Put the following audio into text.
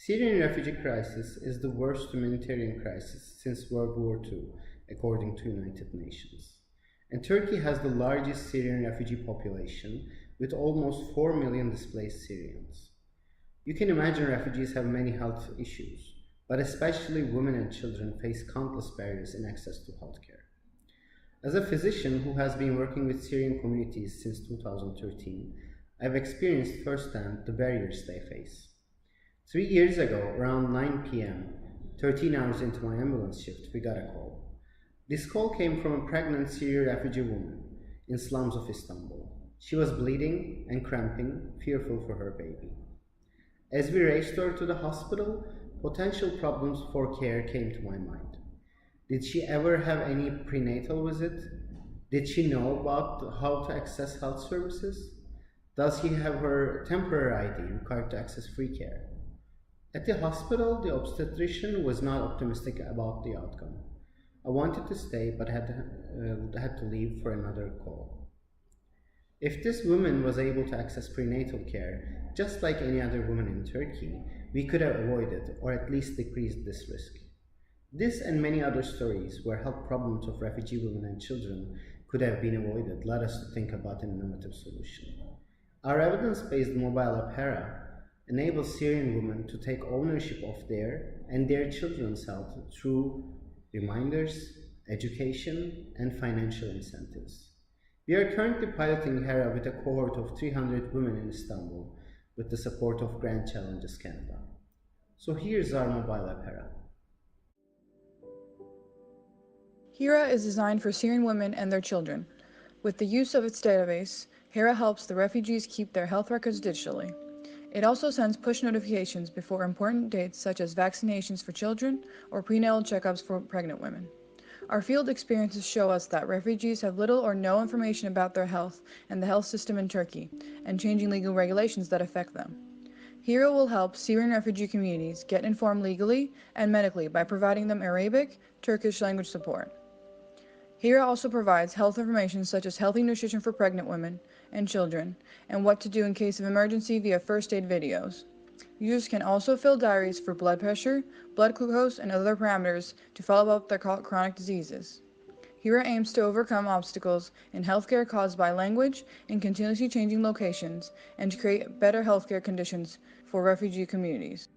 Syrian refugee crisis is the worst humanitarian crisis since World War II, according to United Nations. And Turkey has the largest Syrian refugee population, with almost 4 million displaced Syrians. You can imagine refugees have many health issues, but especially women and children face countless barriers in access to healthcare. As a physician who has been working with Syrian communities since 2013, I've experienced firsthand the barriers they face. 3 years ago, around 9 p.m., 13 hours into my ambulance shift, we got a call. This call came from a pregnant Syrian refugee woman in slums of Istanbul. She was bleeding and cramping, fearful for her baby. As we raced her to the hospital, potential problems for care came to my mind. Did she ever have any prenatal visit? Did she know about how to access health services? Does she have her temporary ID required to access free care? At the hospital, the obstetrician was not optimistic about the outcome. I wanted to stay, but had to leave for another call. If this woman was able to access prenatal care, just like any other woman in Turkey, we could have avoided or at least decreased this risk. This and many other stories where health problems of refugee women and children could have been avoided led us to think about an innovative solution. Our evidence-based mobile app HERA enables Syrian women to take ownership of their and their children's health through reminders, education, and financial incentives. We are currently piloting HERA with a cohort of 300 women in Istanbul with the support of Grand Challenges Canada. So here's our mobile app HERA. HERA is designed for Syrian women and their children. With the use of its database, HERA helps the refugees keep their health records digitally. It also sends push notifications before important dates such as vaccinations for children or prenatal checkups for pregnant women. Our field experiences show us that refugees have little or no information about their health and the health system in Turkey, and changing legal regulations that affect them. HERA will help Syrian refugee communities get informed legally and medically by providing them Arabic, Turkish language support. HERA also provides health information such as healthy nutrition for pregnant women and children, and what to do in case of emergency via first aid videos. Users can also fill diaries for blood pressure, blood glucose, and other parameters to follow up their chronic diseases. HERA aims to overcome obstacles in healthcare caused by language and continuously changing locations, and to create better healthcare conditions for refugee communities.